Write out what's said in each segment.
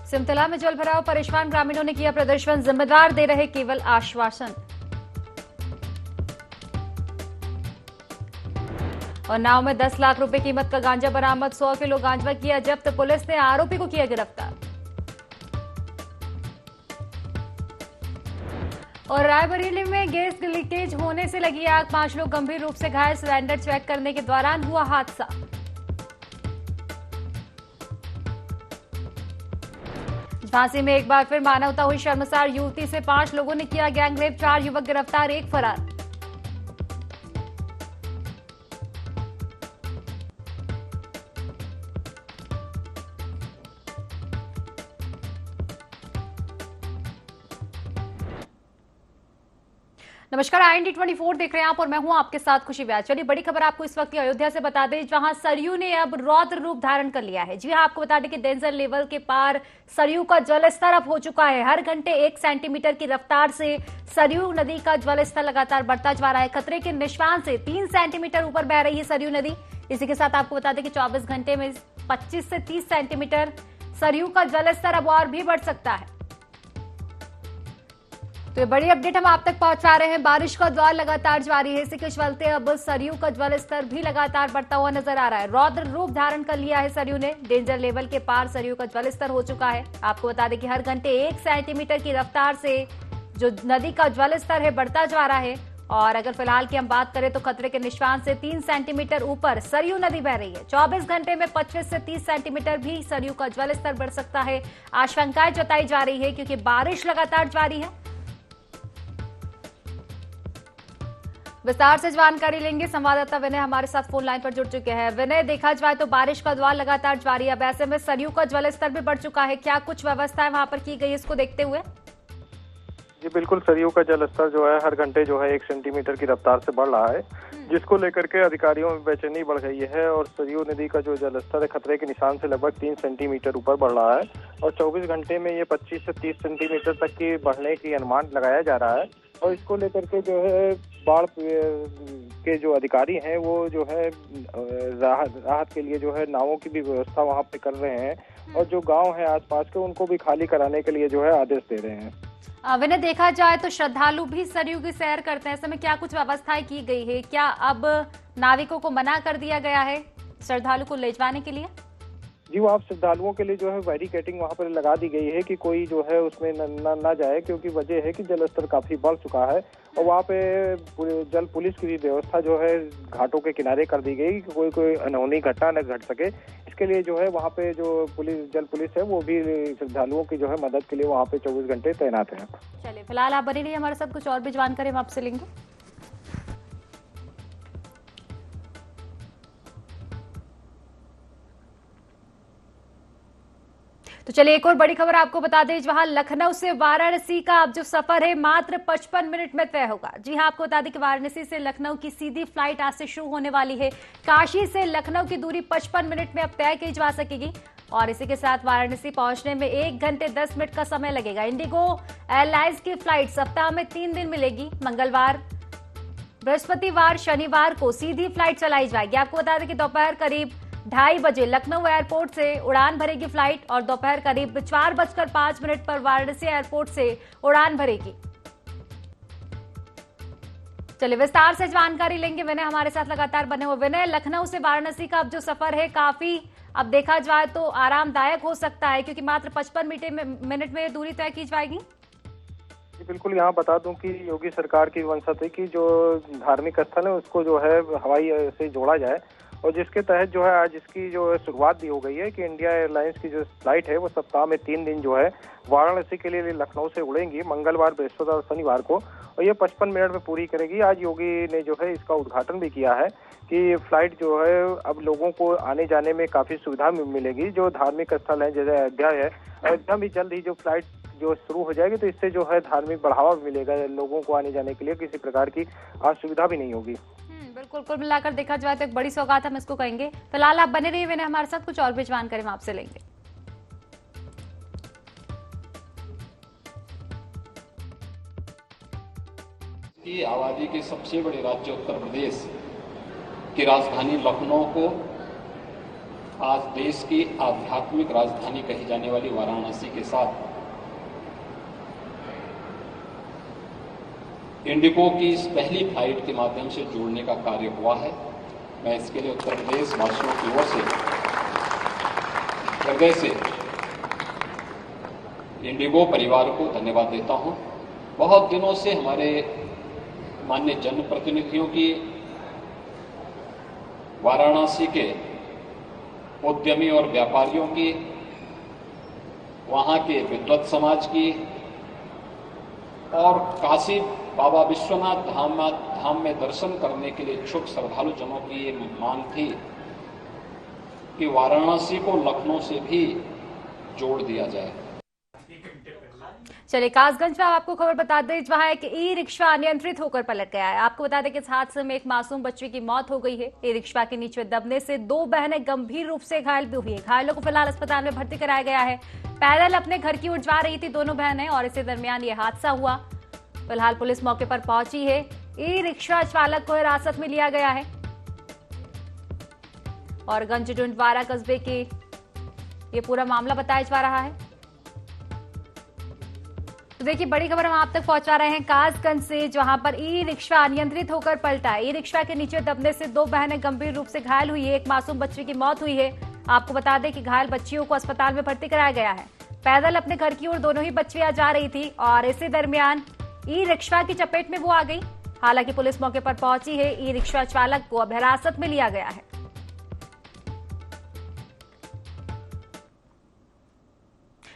सिमतला में जल भराव, परेशान ग्रामीणों ने किया प्रदर्शन, जिम्मेदार दे रहे केवल आश्वासन। और नाव में 10 लाख रुपए कीमत का गांजा बरामद, 100 किलो गांजा किया जब्त, पुलिस ने आरोपी को किया गिरफ्तार। और रायबरेली में गैस लीकेज होने से लगी आग, 5 लोग गंभीर रूप से घायल, सिलेंडर चेक करने के दौरान हुआ हादसा। झांसी में एक बार फिर मानवता हुई शर्मसार, युवती से 5 लोगों ने किया गैंगरेप, 4 युवक गिरफ्तार, 1 फरार। नमस्कार, IND 24 देख रहे हैं आप और मैं हूं आपके साथ खुशी व्यास। चलिए बड़ी खबर आपको इस वक्त अयोध्या से बता दें, जहां सरयू ने अब रौद्र रूप धारण कर लिया है। जी हां, आपको बता दें कि डेंजर लेवल के पार सरयू का जलस्तर अब हो चुका है। हर घंटे 1 सेंटीमीटर की रफ्तार से सरयू नदी का जलस्तर लगातार बढ़ता जा रहा है। खतरे के निशान से 3 सेंटीमीटर ऊपर बह रही है सरयू नदी। इसी के साथ आपको बता दें कि 24 घंटे में 25 से 30 सेंटीमीटर सरयू का जलस्तर अब और भी बढ़ सकता है। तो ये बड़ी अपडेट हम आप तक पहुंचा रहे हैं। बारिश का दौर लगातार जारी है, इसी के चलते अब सरयू का जलस्तर भी लगातार बढ़ता हुआ नजर आ रहा है। रौद्र रूप धारण कर लिया है सरयू ने, डेंजर लेवल के पार सरयू का जलस्तर हो चुका है। आपको बता दें कि हर घंटे 1 सेंटीमीटर की रफ्तार से जो नदी का जलस्तर है बढ़ता जा रहा है। और अगर फिलहाल की हम बात करें तो खतरे के निशान से 3 सेंटीमीटर ऊपर सरयू नदी बह रही है। 24 घंटे में 25 से 30 सेंटीमीटर भी सरयू का जलस्तर बढ़ सकता है। आशंकाएं जताई जा रही है क्योंकि बारिश लगातार जारी है। विस्तार से जानकारी लेंगे, संवाददाता विनय हमारे साथ फोन लाइन पर जुड़ चुके हैं। विनय, देखा जाए तो बारिश का दौर लगातार जारी है, अब ऐसे में सरयू का जलस्तर भी बढ़ चुका है, क्या कुछ व्यवस्थाएं वहां पर की गई इसको देखते हुए? जी बिल्कुल, सरयू का जलस्तर जो है हर घंटे जो है 1 सेंटीमीटर की रफ्तार से बढ़ रहा है, जिसको लेकर के अधिकारियों में बेचैनी बढ़ गई है। और सरयू नदी का जो जलस्तर है खतरे के निशान से लगभग 3 सेंटीमीटर ऊपर बढ़ रहा है और 24 घंटे में ये 25 से 30 सेंटीमीटर तक की बढ़ने की अनुमान लगाया जा रहा है। और इसको लेकर के जो है बाढ़ के जो अधिकारी हैं वो जो है राहत के लिए जो है नावों की भी व्यवस्था वहाँ पे कर रहे हैं और जो गांव है आसपास के उनको भी खाली कराने के लिए जो है आदेश दे रहे हैं। विनय, देखा जाए तो श्रद्धालु भी सरयू की सैर करते हैं, ऐसे में क्या कुछ व्यवस्थाएं की गई है? क्या अब नाविकों को मना कर दिया गया है श्रद्धालु को ले जाने के लिए? जी, वहाँ श्रद्धालुओं के लिए जो है बैरिकेडिंग वहाँ पर लगा दी गई है कि कोई जो है उसमें न जाए, क्योंकि वजह है कि जलस्तर काफी बढ़ चुका है। और वहाँ पे जल पुलिस की भी व्यवस्था जो है घाटों के किनारे कर दी गई कि कोई अनहोनी घटना न घट सके। इसके लिए जो है वहाँ पे जो जल पुलिस है वो भी श्रद्धालुओं की जो है मदद के लिए वहाँ पे 24 घंटे तैनात है। चलिए फिलहाल आप बने रहिए हमारे साथ, कुछ और भी जानकारी हम आपसे लेंगे। तो चलिए एक और बड़ी खबर आपको बता दें, जहां लखनऊ से वाराणसी का अब जो सफर है मात्र 55 मिनट में तय होगा। जी हां, आपको बता दें कि वाराणसी से लखनऊ की सीधी फ्लाइट आज से शुरू होने वाली है। काशी से लखनऊ की दूरी 55 मिनट में अब तय की जा सकेगी और इसी के साथ वाराणसी पहुंचने में 1 घंटे 10 मिनट का समय लगेगा। इंडिगो एयरलाइंस की फ्लाइट सप्ताह में 3 दिन मिलेगी। मंगलवार, बृहस्पतिवार, शनिवार को सीधी फ्लाइट चलाई जाएगी। आपको बता दें कि दोपहर करीब 2:30 बजे लखनऊ एयरपोर्ट से उड़ान भरेगी फ्लाइट और दोपहर करीब 4:05 पर वाराणसी एयरपोर्ट से उड़ान भरेगी। चलिए विस्तार से जानकारी लेंगे, विनय हमारे साथ लगातार बने हुए। विनय, लखनऊ से वाराणसी का अब जो सफर है काफी अब देखा जाए तो आरामदायक हो सकता है, क्योंकि मात्र 55 मिनट में दूरी तय की जाएगी। बिल्कुल, यहाँ बता दूं कि योगी सरकार की मंशा थी कि जो धार्मिक स्थल है उसको जो है हवाई से जोड़ा जाए और जिसके तहत जो है आज इसकी जो शुरुआत भी हो गई है कि इंडिया एयरलाइंस की जो फ्लाइट है वो सप्ताह में 3 दिन जो है वाराणसी के लिए लखनऊ से उड़ेंगी, मंगलवार, बृहस्पतिवार और शनिवार को, और ये 55 मिनट में पूरी करेगी। आज योगी ने जो है इसका उद्घाटन भी किया है कि फ्लाइट जो है अब लोगों को आने जाने में काफी सुविधा मिलेगी। जो धार्मिक स्थल है जैसे अयोध्या है, अयोध्या में जल्द ही जो फ्लाइट जो शुरू हो जाएगी तो इससे जो है धार्मिक बढ़ावा मिलेगा, लोगों को आने जाने के लिए किसी प्रकार की असुविधा भी नहीं होगी। बिल्कुल, कुल मिलाकर देखा जाए तो एक बड़ी सौगात हम इसको कहेंगे। फिलहाल आप बने रहिए विनय हमारे साथ, कुछ और भी जानकारी हम आपसे लेंगे। की आबादी के सबसे बड़े राज्य उत्तर प्रदेश की राजधानी लखनऊ को आज देश की आध्यात्मिक राजधानी कही जाने वाली वाराणसी के साथ इंडिगो की इस पहली फ्लाइट के माध्यम से जोड़ने का कार्य हुआ है। मैं इसके लिए उत्तर प्रदेश वासियों की ओर से हृदय से इंडिगो परिवार को धन्यवाद देता हूं। बहुत दिनों से हमारे माननीय जनप्रतिनिधियों की वाराणसी के उद्यमी और व्यापारियों की, वहां के विद्वत समाज की और काशी बाबा विश्वनाथ धाम में दर्शन करने के लिए इच्छुक श्रद्धालु जनों की ये मांग थी कि वाराणसी को लखनऊ से भी जोड़ दिया जाए। चलिए, कासगंज में आपको खबर बता दें जहां एक ई रिक्शा अनियंत्रित होकर पलट गया है। आपको बता दें कि इस हादसे में एक मासूम बच्चे की मौत हो गई है। ई रिक्शा के नीचे दबने से 2 बहनें गंभीर रूप से घायल भी हुई है। घायलों को फिलहाल अस्पताल में भर्ती कराया गया है। पैदल अपने घर की ओर जा रही थी दोनों बहनें और इसी दरमियान ये हादसा हुआ। फिलहाल पुलिस मौके पर पहुंची है। ई रिक्शा चालक को हिरासत में लिया गया है और गंज डुंडवारा कस्बे के ये पूरा मामला बताया जा रहा है। तो देखिए, बड़ी खबर हम आप तक पहुंचा रहे हैं कासगंज से, जहां पर ई रिक्शा अनियंत्रित होकर पलटा। ई रिक्शा के नीचे दबने से 2 बहनें गंभीर रूप से घायल हुई है। एक मासूम बच्ची की मौत हुई है। आपको बता दें कि घायल बच्चियों को अस्पताल में भर्ती कराया गया है। पैदल अपने घर की ओर दोनों ही बच्चियां जा रही थी और इसी दरमियान ई रिक्शा की चपेट में वो आ गई। हालांकि पुलिस मौके पर पहुंची है। ई रिक्शा चालक को अब हिरासत में लिया गया है।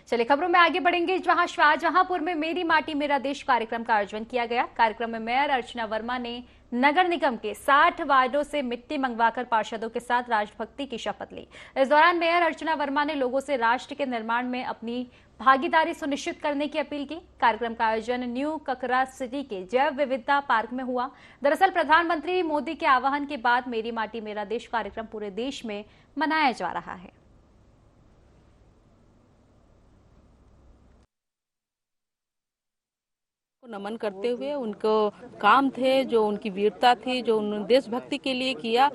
चलिए, खबरों में आगे बढ़ेंगे जहां शाहजहांपुर में मेरी माटी मेरा देश कार्यक्रम का आयोजन किया गया। कार्यक्रम में मेयर अर्चना वर्मा ने नगर निगम के 60 वार्डों से मिट्टी मंगवाकर पार्षदों के साथ राष्ट्रभक्ति की शपथ ली। इस दौरान मेयर अर्चना वर्मा ने लोगों से राष्ट्र के निर्माण में अपनी भागीदारी सुनिश्चित करने की अपील की। कार्यक्रम का आयोजन न्यू ककरा सिटी के जैव विविधता पार्क में हुआ। दरअसल प्रधानमंत्री मोदी के आह्वान के बाद मेरी माटी मेरा देश कार्यक्रम पूरे देश में मनाया जा रहा है। नमन करते हुए उनको काम थे, जो उनकी वीरता थी, जो उन्होंने देशभक्ति के लिए किया,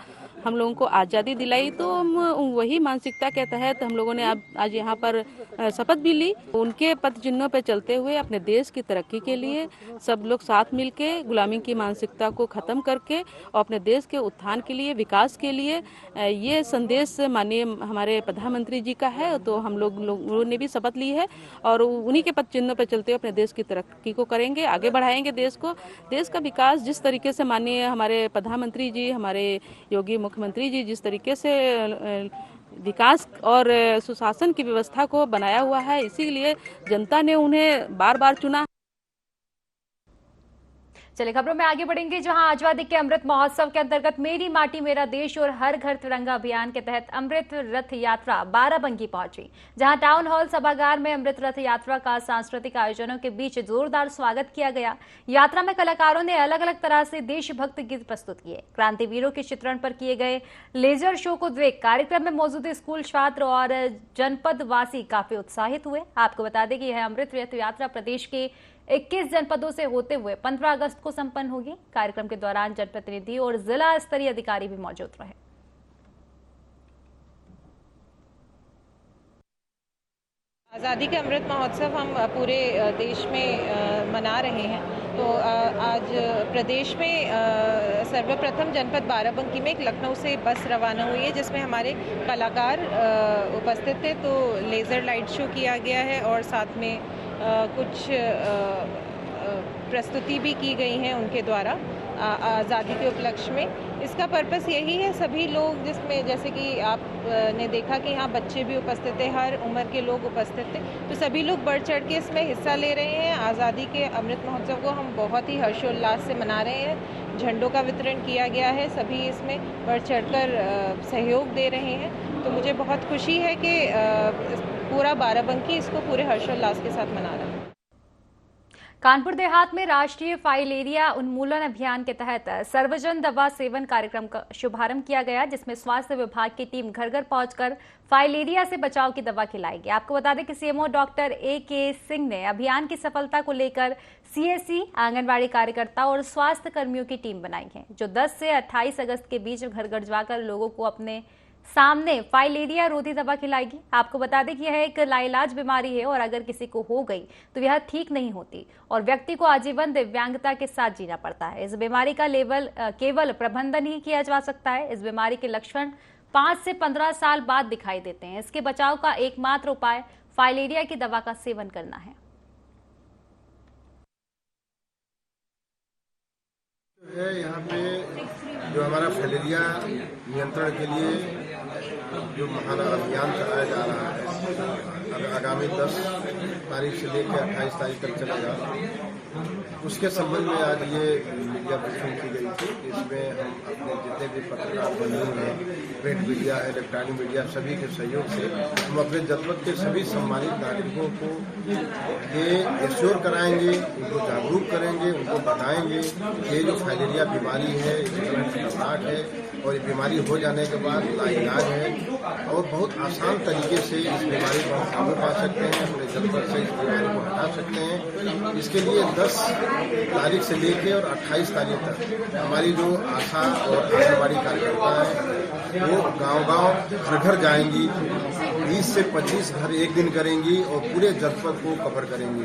हम लोगों को आज़ादी दिलाई, तो हम वही मानसिकता के तहत हम लोगों ने आज यहाँ पर शपथ भी ली। उनके पथ चिन्हों पर चलते हुए अपने देश की तरक्की के लिए सब लोग साथ मिलके गुलामी की मानसिकता को खत्म करके और अपने देश के उत्थान के लिए, विकास के लिए, ये संदेश माननीय हमारे प्रधानमंत्री जी का है। तो हम लोगों ने भी शपथ ली है और उन्हीं के पथ चिन्हों पर चलते हुए अपने देश की तरक्की को करेंगे, आगे बढ़ाएंगे देश को। देश का विकास जिस तरीके से माननीय हमारे प्रधानमंत्री जी, हमारे योगी मुख्यमंत्री जी जिस तरीके से विकास और सुशासन की व्यवस्था को बनाया हुआ है, इसीलिए जनता ने उन्हें बार बार चुना। चलिए, खबरों में आगे बढ़ेंगे जहां आजादी के अमृत महोत्सव के अंतर्गत मेरी माटी मेरा देश और हर घर तिरंगा अभियान के तहत अमृत रथ यात्रा बाराबंकी पहुंची। जहां टाउन हॉल सभागार में अमृत रथ यात्रा का सांस्कृतिक आयोजनों के बीच जोरदार स्वागत किया गया। यात्रा में कलाकारों ने अलग अलग तरह से देशभक्त गीत प्रस्तुत किए। क्रांतिवीरों के चित्रण पर किए गए लेजर शो को देख कार्यक्रम में मौजूद स्कूल छात्र और जनपद वासी काफी उत्साहित हुए। आपको बता दें कि यह अमृत रथ यात्रा प्रदेश के 21 जनपदों से होते हुए 15 अगस्त को संपन्न होगी। कार्यक्रम के दौरान जनप्रतिनिधि और जिला स्तरीय अधिकारी भी मौजूद रहे। आज़ादी के अमृत महोत्सव हम पूरे देश में मना रहे हैं। तो आज प्रदेश में सर्वप्रथम जनपद बाराबंकी में एक लखनऊ से बस रवाना हुई है, जिसमें हमारे कलाकार उपस्थित थे। तो लेज़र लाइट शो किया गया है और साथ में कुछ प्रस्तुति भी की गई हैं उनके द्वारा आज़ादी के उपलक्ष्य में। इसका पर्पस यही है, सभी लोग जिसमें जैसे कि आपने देखा कि यहाँ बच्चे भी उपस्थित थे, हर उम्र के लोग उपस्थित थे, तो सभी लोग बढ़ चढ़ के इसमें हिस्सा ले रहे हैं। आज़ादी के अमृत महोत्सव को हम बहुत ही हर्षोल्लास से मना रहे हैं। झंडों का वितरण किया गया है, सभी इसमें बढ़ चढ़कर सहयोग दे रहे हैं। तो मुझे बहुत खुशी है कि पूरा बाराबंकी इसको पूरे हर्षोल्लास के साथ मना रहा है। कानपुर देहात में राष्ट्रीय फाइलेरिया उन्मूलन अभियान के तहत सर्वजन दवा सेवन कार्यक्रम का शुभारंभ किया गया, जिसमें स्वास्थ्य विभाग की टीम घर घर पहुंचकर फाइलेरिया से बचाव की दवा खिलाएगी। आपको बता दें कि सीएमओ डॉक्टर ए.के. सिंह ने अभियान की सफलता को लेकर सीएससी, आंगनबाड़ी कार्यकर्ता और स्वास्थ्य कर्मियों की टीम बनाई है, जो 10 से 28 अगस्त के बीच घर घर जाकर लोगों को अपने सामने फाइलेरिया रोधी दवा खिलाएगी। आपको बता दें कि यह एक लाइलाज बीमारी है और अगर किसी को हो गई तो यह ठीक नहीं होती और व्यक्ति को आजीवन दिव्यांगता के साथ जीना पड़ता है। इस बीमारी का केवल प्रबंधन ही किया जा सकता है। इस बीमारी के लक्षण 5 से 15 साल बाद दिखाई देते हैं। इसके बचाव का एकमात्र उपाय फाइलेरिया की दवा का सेवन करना है। यहाँ पे जो हमारा फाइलेरिया नियंत्रण के लिए जो महान अभियान चलाया जा रहा है, आगामी 10 तारीख से लेकर 28 तारीख तक चलेगा, उसके संबंध में आज ये मीडिया ब्रीफिंग की गई थी। इसमें हम अपने जितने भी पत्रकार बंधु हैं, प्रिंट मीडिया, इलेक्ट्रॉनिक मीडिया, सभी के सहयोग से हम अपने जनपद के सभी सम्मानित नागरिकों को ये एश्योर कराएंगे, उनको जागरूक करेंगे, उनको बताएंगे कि ये जो फाइलेरिया बीमारी है इतना खतरनाक है और ये बीमारी हो जाने के बाद लाइलाज है और बहुत आसान तरीके से इस बीमारी पर काबू पा सकते हैं, अपने जनपद से इस बीमारी को हटा सकते हैं। इसके लिए 10 तारीख से लेकर और 28 तारीख तक हमारी जो आशा और आंगनबाड़ी कार्यकर्ता है वो गांव-गांव, घर-घर जाएंगी, 20 से 25 घर एक दिन करेंगी और पूरे जनपद को कवर करेंगी।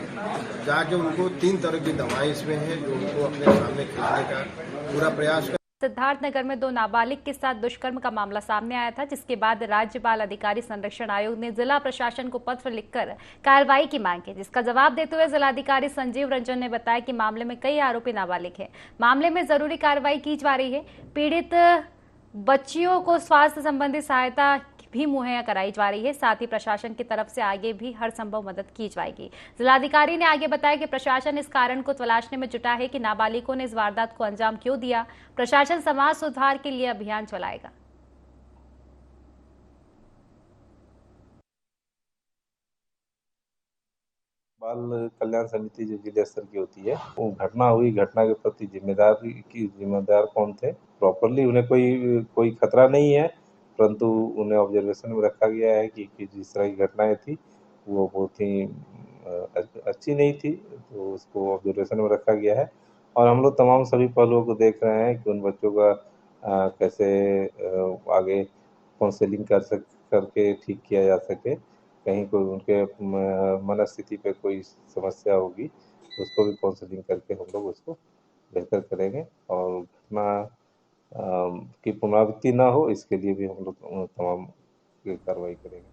जाके उनको 3 तरह की दवाएं इसमें हैं जो उनको अपने सामने खींचने का पूरा प्रयास कर। सिद्धार्थनगर में 2 नाबालिग के साथ दुष्कर्म का मामला सामने आया था, जिसके बाद राज्य बाल अधिकारी संरक्षण आयोग ने जिला प्रशासन को पत्र लिखकर कार्रवाई की मांग की, जिसका जवाब देते हुए जिलाधिकारी संजीव रंजन ने बताया कि मामले में कई आरोपी नाबालिग हैं। मामले में जरूरी कार्रवाई की जा रही है। पीड़ित बच्चियों को स्वास्थ्य संबंधी सहायता भी मुहैया कराई जा रही है। साथ ही प्रशासन की तरफ से आगे भी हर संभव मदद की जाएगी। जिलाधिकारी ने आगे बताया कि प्रशासन इस कारण को तलाशने में जुटा है कि नाबालिगों ने इस वारदात को अंजाम क्यों दिया। प्रशासन समाज सुधार के लिए अभियान चलाएगा। बाल कल्याण समिति जो जिला स्तर की होती है, वो घटना हुई, घटना के प्रति जिम्मेदार कौन थे, प्रॉपरली उन्हें कोई खतरा नहीं है, परंतु उन्हें ऑब्जर्वेशन में रखा गया है कि जिस तरह की घटनाएं थी वो बहुत ही अच्छी नहीं थी, तो उसको ऑब्जर्वेशन में रखा गया है। और हम लोग तमाम सभी पहलुओं को देख रहे हैं कि उन बच्चों का कैसे आगे काउंसलिंग करके ठीक किया जा सके। कहीं कोई उनके मनस्थिति पे कोई समस्या होगी तो उसको भी काउंसलिंग करके हम लोग उसको बेहतर करेंगे और घटना की पुनरावृत्ति ना हो, इसके लिए भी हम लोग तमाम कार्रवाई करेंगे।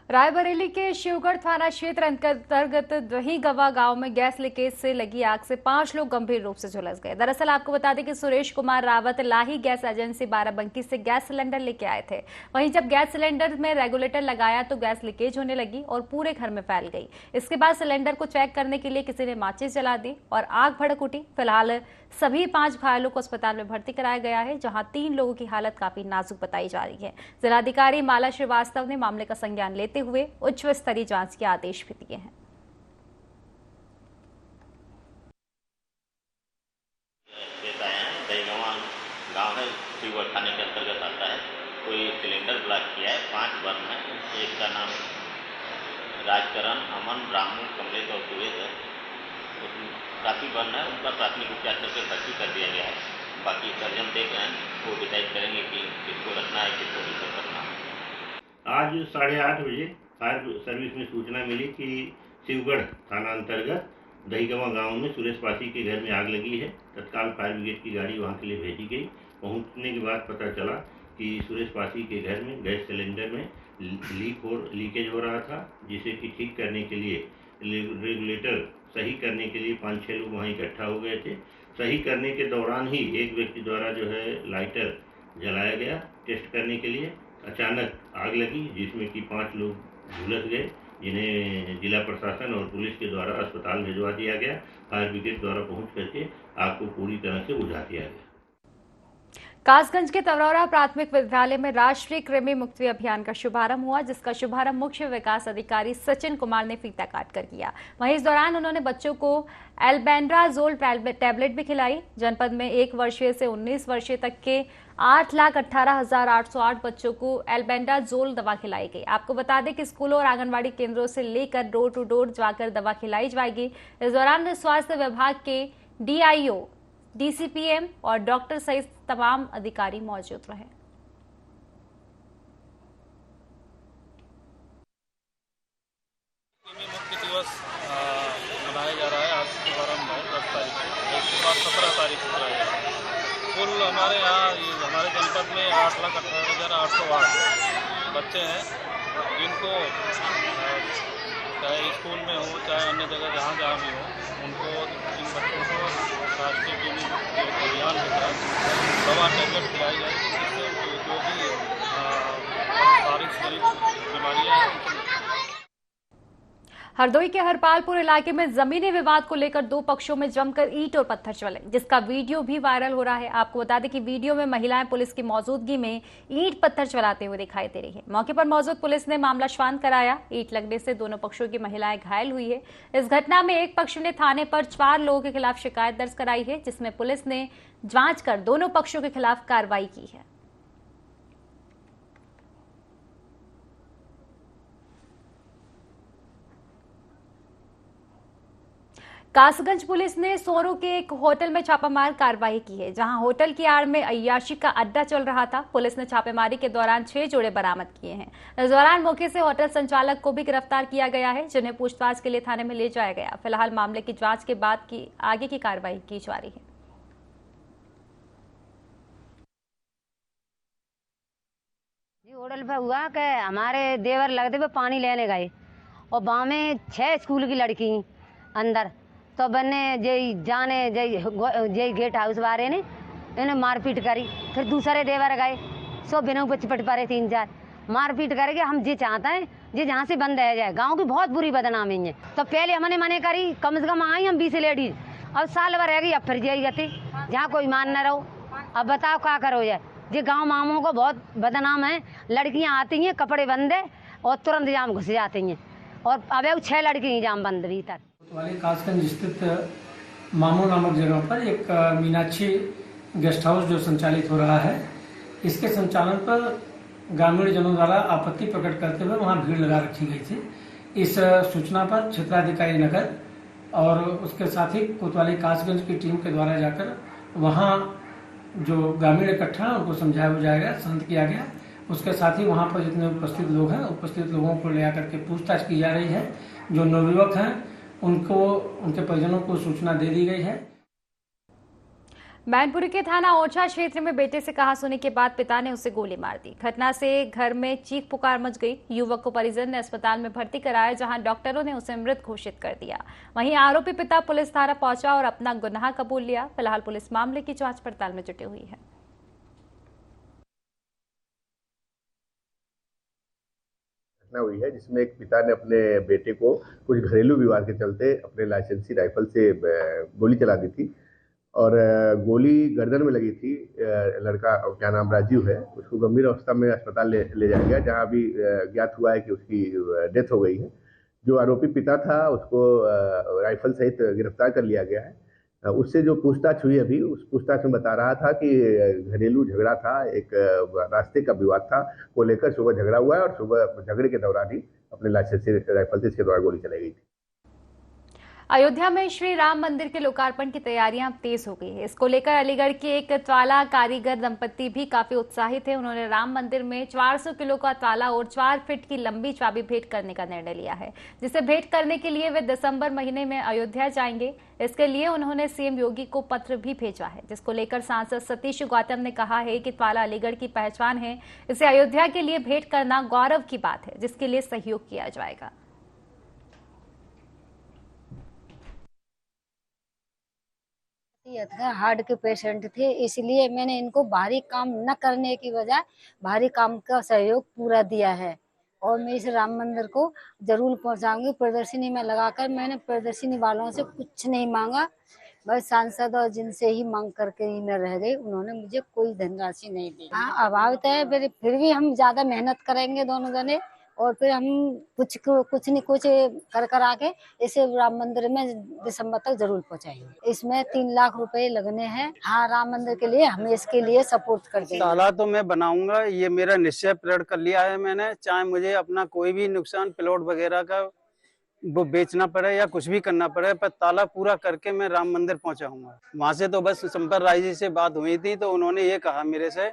रायबरेली के शिवगढ़ थाना क्षेत्र अंतर्गत दहीगवा गांव में गैस लीकेज से लगी आग से 5 लोग गंभीर रूप से झुलस गए। दरअसल आपको बता दें कि सुरेश कुमार रावत लाही गैस एजेंसी बाराबंकी से गैस सिलेंडर लेके आए थे। वहीं जब गैस सिलेंडर में रेगुलेटर लगाया तो गैस लीकेज होने लगी और पूरे घर में फैल गई। इसके बाद सिलेंडर को चेक करने के लिए किसी ने माचिस जला दी और आग भड़क उठी। फिलहाल सभी 5 घायलों को अस्पताल में भर्ती कराया गया है, जहां 3 लोगों की हालत काफी नाजुक बताई जा रही है। जिलाधिकारी माला श्रीवास्तव ने मामले का संज्ञान लेते हुए उच्च स्तरीय जांच के आदेश भी दिए हैं। गांव है, शिवगढ़ थाने के अंतर्गत आता है। कोई सिलेंडर ब्लास्ट किया है, 5 बर्न है। एक का नाम राजकरण, अमन, ब्राह्मण, कमलेश और सुरेश है। उसमें काफ़ी बर्न है, उनका प्राथमिक उपचार करके भर्ती कर दिया गया है। बाकी सर्जन देख रहे हैं, वो डिसाइड करेंगे कि किसको रखना है, किसको नहीं रखना है। आज 8:30 बजे फायर सर्विस में सूचना मिली कि शिवगढ़ थाना अंतर्गत दहीगवा गांव में सुरेश पासी के घर में आग लगी है। तत्काल फायर ब्रिगेड की गाड़ी वहां के लिए भेजी गई। पहुंचने के बाद पता चला कि सुरेश पासी के घर में गैस सिलेंडर में लीकेज हो रहा था, जिसे कि ठीक करने के लिए रेगुलेटर सही करने के लिए 5-6 लोग वहाँ इकट्ठा हो गए थे। सही करने के दौरान ही एक व्यक्ति द्वारा जो है लाइटर जलाया गया टेस्ट करने के लिए। अचानक आग लगी, जिसमें कि 5 लोग झुलस गए, जिन्हें जिला प्रशासन और पुलिस के द्वारा अस्पताल भिजवा दिया गया। फायर ब्रिगेड द्वारा पहुंच करके आग को पूरी तरह से बुझा दिया गया। कासगंज के तवरौरा प्राथमिक विद्यालय में राष्ट्रीय कृमि मुक्ति अभियान का शुभारंभ हुआ, जिसका शुभारंभ मुख्य विकास अधिकारी सचिन कुमार ने फीता काट कर किया। वहीं इस दौरान उन्होंने बच्चों को एल्बेंडाजोल टैबलेट भी खिलाई। जनपद में 1 वर्षीय से 19 वर्षीय तक के 8,18,808 बच्चों को एल्बेंडाजोल दवा खिलाई गई। आपको बता दें कि स्कूलों और आंगनबाड़ी केंद्रों से लेकर डोर टू डोर जाकर दवा खिलाई जाएगी। इस दौरान स्वास्थ्य विभाग के DIO, DCPM और डॉक्टर सहित तमाम अधिकारी मौजूद रहे। दिवस मनाया जा रहा है। आज के प्रारंभ है 10 तारीख को, इसके बाद 17 तारीख को कराया जाएगा। कुल हमारे यहाँ हमारे जनपद में 8,18,808 बच्चे हैं, जिनको चाहे स्कूल में हो चाहे अन्य जगह जहाँ भी हो, उनको इन बच्चों को राष्ट्रीय कृमि अभियान के तहत दवा टैबलेट खिलाई जाएगी, जिससे जो भी पारंपरिक शरीर बीमारियाँ हैं। हरदोई के हरपालपुर इलाके में जमीनी विवाद को लेकर दो पक्षों में जमकर ईंट और पत्थर चले, जिसका वीडियो भी वायरल हो रहा है। आपको बता दें कि वीडियो में महिलाएं पुलिस की मौजूदगी में ईंट पत्थर चलाते हुए दिखाई दे रही है। मौके पर मौजूद पुलिस ने मामला शांत कराया। ईंट लगने से दोनों पक्षों की महिलाएं घायल हुई है। इस घटना में एक पक्ष ने थाने पर 4 लोगों के खिलाफ शिकायत दर्ज कराई है, जिसमें पुलिस ने जांच कर दोनों पक्षों के खिलाफ कार्रवाई की है। कासगंज पुलिस ने सोनू के एक होटल में छापामार कार्रवाई की है, जहां होटल की आड़ में अय्याशी का अड्डा चल रहा था। पुलिस ने छापेमारी के दौरान 6 जोड़े बरामद किए हैं। इस दौरान मौके से होटल संचालक को भी गिरफ्तार किया गया है, जिन्हें पूछताछ के लिए थाने में ले जाया गया। फिलहाल मामले की जांच के बाद की आगे की कार्रवाई की जा रही है। होटल पे हुआ कि हमारे देवर लगते हुए पानी लेने गए और वहाँ में 6 स्कूल की लड़की अंदर, तो बन्ने जय गेट हाउस वाले ने इन्हें मारपीट करी। फिर दूसरे देवर गए, सो बिना चिपट पड़े 3-4 मारपीट करके। हम ये चाहते हैं ये जहाँ से बंद रह जाए, गांव की बहुत बुरी बदनामी है। तो पहले हमने मने करी, कम से कम आई हम 20 लेडीज, अब साल भर रह गई, अब फिर जाई गती जहाँ कोई मान न रहो। अब बताओ क्या करो जाए, ये गाँव मामों को बहुत बदनाम है। लड़कियाँ आती हैं कपड़े बंदे और तुरंत जाम घुस जाती हैं, और अब 6 लड़की जाम बंद भीतर। वाले कासगंज स्थित मामू नामक जगह पर एक मीनाक्षी गेस्ट हाउस जो संचालित हो रहा है, इसके संचालन पर ग्रामीण जनों द्वारा आपत्ति प्रकट करते हुए वहां भीड़ लगा रखी गई थी। इस सूचना पर क्षेत्राधिकारी नगर और उसके साथ ही कोतवाली कासगंज की टीम के द्वारा जाकर वहां जो ग्रामीण इकट्ठा है उनको समझाया जाएगा, शांत किया गया। उसके साथ ही वहां पर जितने उपस्थित लोग हैं, उपस्थित लोगों को ले आकर के पूछताछ की जा रही है। जो नवयुवक हैं उनको, उनके परिजनों को सूचना दे दी गई है। मैनपुरी के थाना ओछा क्षेत्र में बेटे से कहासुनी के बाद पिता ने उसे गोली मार दी। घटना से घर में चीख पुकार मच गई। युवक को परिजन ने अस्पताल में भर्ती कराया, जहां डॉक्टरों ने उसे मृत घोषित कर दिया। वहीं आरोपी पिता पुलिस थाना पहुंचा और अपना गुनाह कबूल लिया। फिलहाल पुलिस मामले की जांच पड़ताल में जुटी हुई है। हुई है जिसमें एक पिता ने अपने बेटे को कुछ घरेलू विवाद के चलते अपने लाइसेंसी राइफल से गोली चला दी थी, और गोली गर्दन में लगी थी। लड़का क्या नाम राजीव है, उसको गंभीर अवस्था में अस्पताल ले जाया गया, जहां अभी ज्ञात हुआ है कि उसकी डेथ हो गई है। जो आरोपी पिता था उसको राइफल सहित गिरफ्तार कर लिया गया है। उससे जो पूछताछ हुई अभी, उस पूछताछ में बता रहा था कि घरेलू झगड़ा था, एक रास्ते का विवाद था को लेकर सुबह झगड़ा हुआ है, और सुबह झगड़े के दौरान ही अपने लाइसेंसी राइफल से इसके द्वारा गोली चलाई गई थी। अयोध्या में श्री राम मंदिर के लोकार्पण की तैयारियां तेज हो गई है। इसको लेकर अलीगढ़ के एक ताला कारीगर दंपति भी काफी उत्साहित है। उन्होंने राम मंदिर में 400 किलो का ताला और 4 फीट की लंबी चाबी भेंट करने का निर्णय लिया है, जिसे भेंट करने के लिए वे दिसंबर महीने में अयोध्या जाएंगे। इसके लिए उन्होंने सीएम योगी को पत्र भी भेजा है, जिसको लेकर सांसद सतीश गौतम ने कहा है कि ताला अलीगढ़ की पहचान है, इसे अयोध्या के लिए भेंट करना गौरव की बात है, जिसके लिए सहयोग किया जाएगा। हार्ट के पेशेंट थे, इसलिए मैंने इनको भारी काम न करने की बजाय भारी काम का सहयोग पूरा दिया है, और मैं इस राम मंदिर को जरूर पहुंचाऊंगी। प्रदर्शनी में लगाकर मैंने प्रदर्शनी वालों से कुछ नहीं मांगा, बस सांसद और जिनसे ही मांग करके ही मैं रह गई। उन्होंने मुझे कोई धनराशि नहीं दी। हाँ, अभाव तो है, फिर भी हम ज्यादा मेहनत करेंगे दोनों जने, और फिर हम कुछ नहीं कुछ कर आके इसे राम मंदिर में दिसंबर तक जरूर पहुंचाएंगे। इसमें 3 लाख रुपए लगने हैं। हाँ, राम मंदिर के लिए हम इसके लिए सपोर्ट कर देंगे। ताला तो मैं बनाऊंगा, ये मेरा निश्चय प्रण कर लिया है मैंने। चाहे मुझे अपना कोई भी नुकसान प्लॉट वगैरह का वो बेचना पड़े या कुछ भी करना पड़े, पर ताला पूरा करके मैं राम मंदिर पहुंचाऊंगा। वहां से तो बस संपर राय जी से बात हुई थी, तो उन्होंने ये कहा मेरे से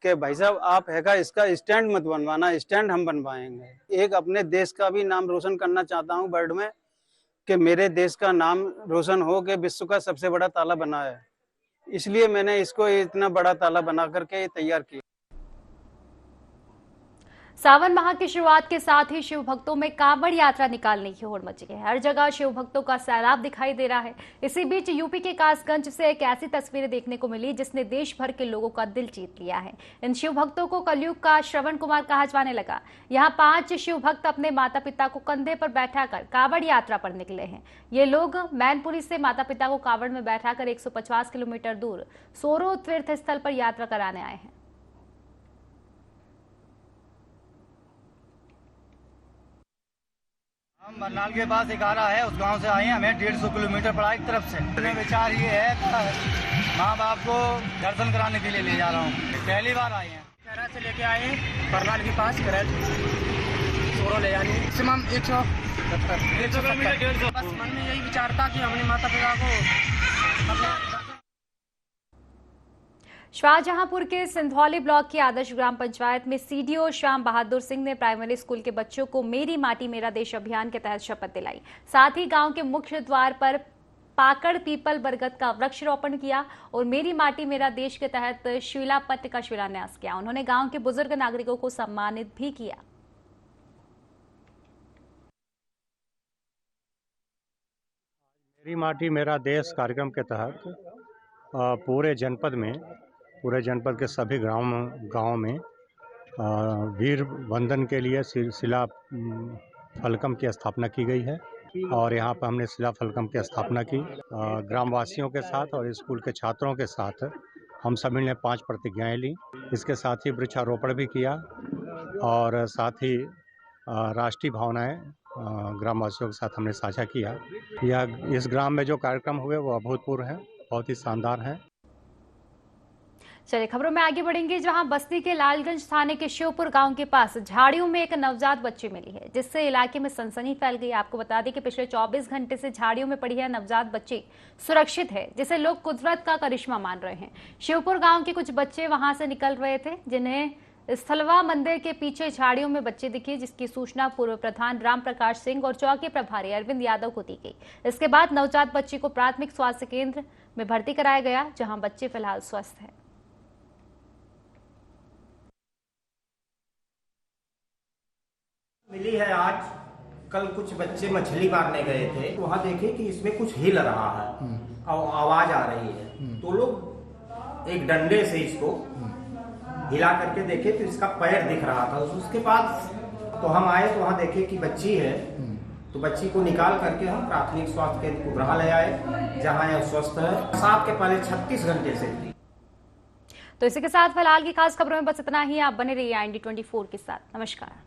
कि भाई साहब आप हैगा इसका स्टैंड मत बनवाना, स्टैंड हम बनवाएंगे। एक अपने देश का भी नाम रोशन करना चाहता हूँ वर्ल्ड में, कि मेरे देश का नाम रोशन हो कि विश्व का सबसे बड़ा ताला बना है, इसलिए मैंने इसको इतना बड़ा ताला बना करके तैयार किया। सावन माह की शुरुआत के साथ ही शिव भक्तों में कांवड़ यात्रा निकालने की होड़ मची है। हर जगह शिव भक्तों का सैलाब दिखाई दे रहा है। इसी बीच यूपी के कासगंज से एक ऐसी तस्वीरें देखने को मिली जिसने देश भर के लोगों का दिल जीत लिया है। इन शिव भक्तों को कलयुग का श्रवण कुमार कहा जाने लगा। यहाँ 5 शिव भक्त अपने माता पिता को कंधे पर बैठाकर कांवड़ यात्रा पर निकले हैं। ये लोग मैनपुरी से माता पिता को कांवड़ में बैठाकर 150 किलोमीटर दूर सोरो तीर्थ स्थल पर यात्रा कराने आए हैं। हम बरनाल के पास एक गारा है, उस गांव से आए हैं। हमें 150 किलोमीटर पड़ा एक तरफ से। मेरा विचार ये है कि माँ बाप को दर्शन कराने के लिए ले जा रहा हूँ। पहली बार आए हैं। कैरल से लेके आए हैं बरनाल के पास, कैरल सोरो ले जानी मैक्सिमम 170 किलोमीटर। बस मन में यही विचार था कि हमने माता पिता को शाहजहांपुर के सिंधौली ब्लॉक की आदर्श ग्राम पंचायत में सीडीओ श्याम बहादुर सिंह ने प्राइमरी स्कूल के बच्चों को मेरी माटी मेरा देश अभियान के तहत शपथ दिलाई। साथ ही गांव के मुख्य द्वार पर पाकड़ पीपल बरगद का वृक्षारोपण किया और मेरी माटी मेरा देश के तहत शिलापट्ट का शिलान्यास किया। उन्होंने गांव के बुजुर्ग नागरिकों को सम्मानित भी किया। मेरी माटी मेरा देश कार्यक्रम के तहत पूरे जनपद के सभी गांव में वीर वंदन के लिए शिला फलकम की स्थापना की गई है और यहाँ पर हमने शिला फलकम की स्थापना की। ग्रामवासियों के साथ और स्कूल के छात्रों के साथ हम सभी ने 5 प्रतिज्ञाएं ली। इसके साथ ही वृक्षारोपण भी किया और साथ ही राष्ट्रीय भावनाएं ग्रामवासियों के साथ हमने साझा किया। यह इस ग्राम में जो कार्यक्रम हुए वो अभूतपूर्व हैं, बहुत ही शानदार हैं। चलिए खबरों में आगे बढ़ेंगे, जहां बस्ती के लालगंज थाने के शिवपुर गांव के पास झाड़ियों में एक नवजात बच्ची मिली है, जिससे इलाके में सनसनी फैल गई। आपको बता दें कि पिछले 24 घंटे से झाड़ियों में पड़ी है नवजात बच्ची सुरक्षित है, जिसे लोग कुदरत का करिश्मा मान रहे हैं। शिवपुर गांव के कुछ बच्चे वहां से निकल रहे थे, जिन्हें स्थलवा मंदिर के पीछे झाड़ियों में बच्चे दिखे, जिसकी सूचना पूर्व प्रधान राम प्रकाश सिंह और चौकी प्रभारी अरविंद यादव को दी गई। इसके बाद नवजात बच्ची को प्राथमिक स्वास्थ्य केंद्र में भर्ती कराया गया, जहां बच्चे फिलहाल स्वस्थ है। मिली है आज। कल कुछ बच्चे मछली मारने गए थे, वहां देखे कि इसमें कुछ हिल रहा है और आवाज आ रही है, तो लोग एक डंडे से इसको हिला करके देखे तो इसका पैर दिख रहा था। उसके बाद तो हम आए तो वहां देखे कि बच्ची है, तो बच्ची को निकाल करके हम प्राथमिक स्वास्थ्य केंद्र कुदरा ले आए, जहां यह स्वस्थ है। साथ के पहले 36 घंटे से। तो इसी के साथ फिलहाल की खास खबरों में बस इतना ही। आप बने रहिए IND24 के साथ। नमस्कार।